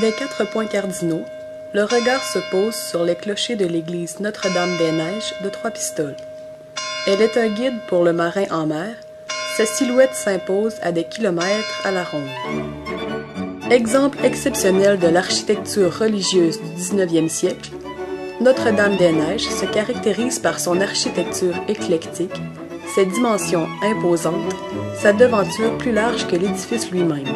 Des 4 points cardinaux, le regard se pose sur les clochers de l'église Notre-Dame-des-Neiges de Trois-Pistoles. Elle est un guide pour le marin en mer. Sa silhouette s'impose à des kilomètres à la ronde. Exemple exceptionnel de l'architecture religieuse du 19e siècle, Notre-Dame-des-Neiges se caractérise par son architecture éclectique, ses dimensions imposantes, sa devanture plus large que l'édifice lui-même.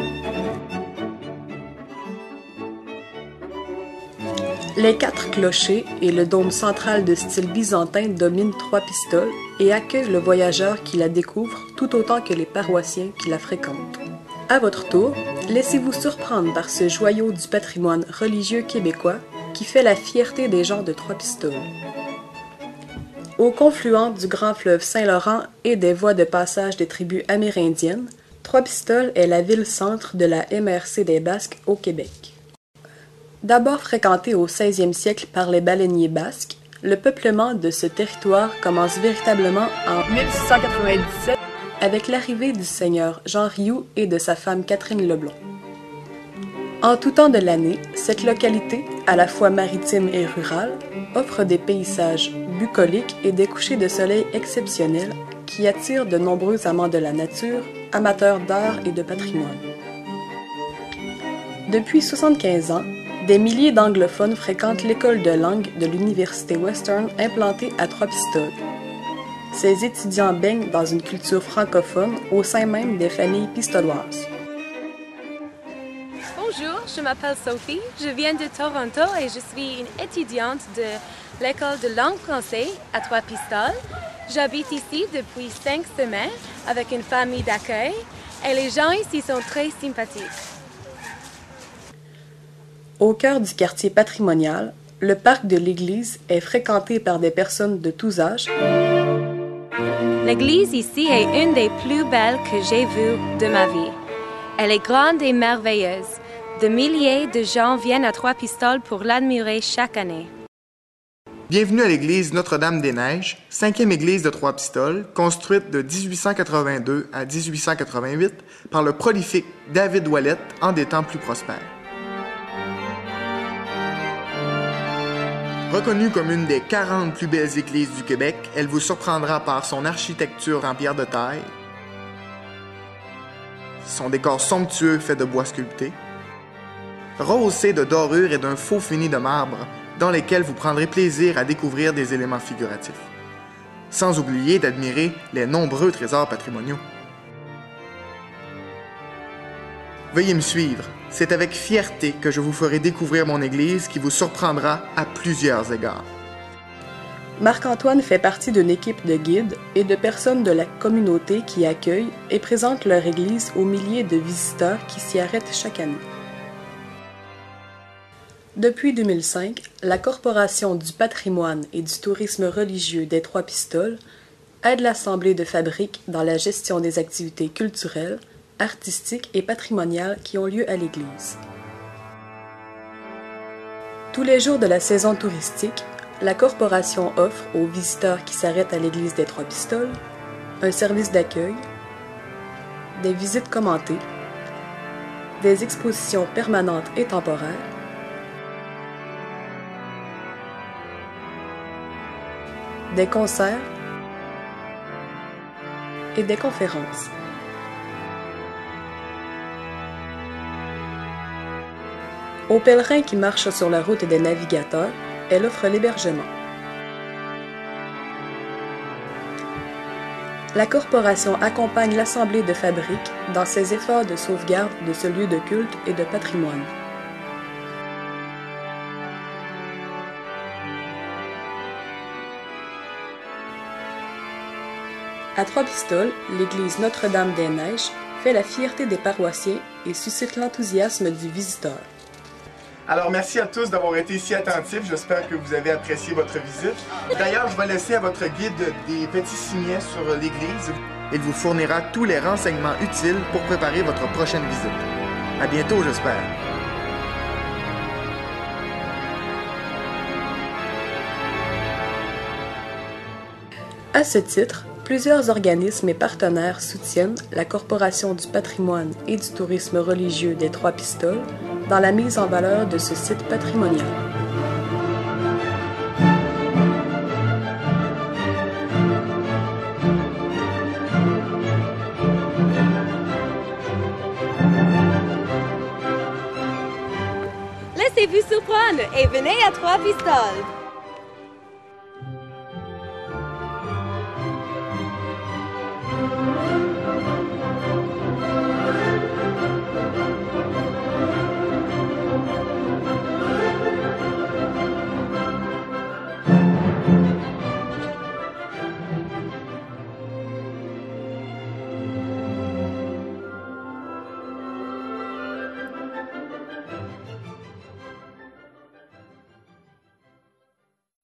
Les 4 clochers et le dôme central de style byzantin dominent Trois-Pistoles et accueillent le voyageur qui la découvre tout autant que les paroissiens qui la fréquentent. À votre tour, laissez-vous surprendre par ce joyau du patrimoine religieux québécois qui fait la fierté des gens de Trois-Pistoles. Au confluent du grand fleuve Saint-Laurent et des voies de passage des tribus amérindiennes, Trois-Pistoles est la ville-centre de la MRC des Basques au Québec. D'abord fréquenté au 16e siècle par les baleiniers basques, le peuplement de ce territoire commence véritablement en 1697 avec l'arrivée du seigneur Jean Rioux et de sa femme Catherine Leblond. En tout temps de l'année, cette localité, à la fois maritime et rurale, offre des paysages bucoliques et des couchers de soleil exceptionnels qui attirent de nombreux amants de la nature, amateurs d'art et de patrimoine. Depuis 75 ans, des milliers d'anglophones fréquentent l'école de langue de l'Université Western implantée à Trois-Pistoles. Ces étudiants baignent dans une culture francophone au sein même des familles pistoloises. Bonjour, je m'appelle Sophie, je viens de Toronto et je suis une étudiante de l'école de langue française à Trois-Pistoles. J'habite ici depuis 5 semaines avec une famille d'accueil et les gens ici sont très sympathiques. Au cœur du quartier patrimonial, le parc de l'église est fréquenté par des personnes de tous âges. L'église ici est une des plus belles que j'ai vues de ma vie. Elle est grande et merveilleuse. De milliers de gens viennent à Trois-Pistoles pour l'admirer chaque année. Bienvenue à l'église Notre-Dame-des-Neiges, 5e église de Trois-Pistoles, construite de 1882 à 1888 par le prolifique David Ouellette en des temps plus prospères. Reconnue comme une des 40 plus belles églises du Québec, elle vous surprendra par son architecture en pierre de taille, son décor somptueux fait de bois sculpté, rehaussé de dorures et d'un faux fini de marbre, dans lesquels vous prendrez plaisir à découvrir des éléments figuratifs, sans oublier d'admirer les nombreux trésors patrimoniaux. Veuillez me suivre. C'est avec fierté que je vous ferai découvrir mon église qui vous surprendra à plusieurs égards. Marc-Antoine fait partie d'une équipe de guides et de personnes de la communauté qui accueillent et présentent leur église aux milliers de visiteurs qui s'y arrêtent chaque année. Depuis 2005, la Corporation du patrimoine et du tourisme religieux des Trois-Pistoles aide l'Assemblée de fabrique dans la gestion des activités culturelles, artistiques et patrimoniales qui ont lieu à l'église. Tous les jours de la saison touristique, la Corporation offre aux visiteurs qui s'arrêtent à l'église des Trois-Pistoles un service d'accueil, des visites commentées, des expositions permanentes et temporaires, des concerts et des conférences. Aux pèlerins qui marchent sur la route des navigateurs, elle offre l'hébergement. La Corporation accompagne l'Assemblée de fabrique dans ses efforts de sauvegarde de ce lieu de culte et de patrimoine. À Trois-Pistoles, l'église Notre-Dame-des-Neiges fait la fierté des paroissiens et suscite l'enthousiasme du visiteur. Alors, merci à tous d'avoir été si attentifs. J'espère que vous avez apprécié votre visite. D'ailleurs, je vais laisser à votre guide des petits signets sur l'église. Il vous fournira tous les renseignements utiles pour préparer votre prochaine visite. À bientôt, j'espère. À ce titre, plusieurs organismes et partenaires soutiennent la Corporation du patrimoine et du tourisme religieux des Trois-Pistoles dans la mise en valeur de ce site patrimonial. Laissez-vous surprendre et venez à Trois-Pistoles!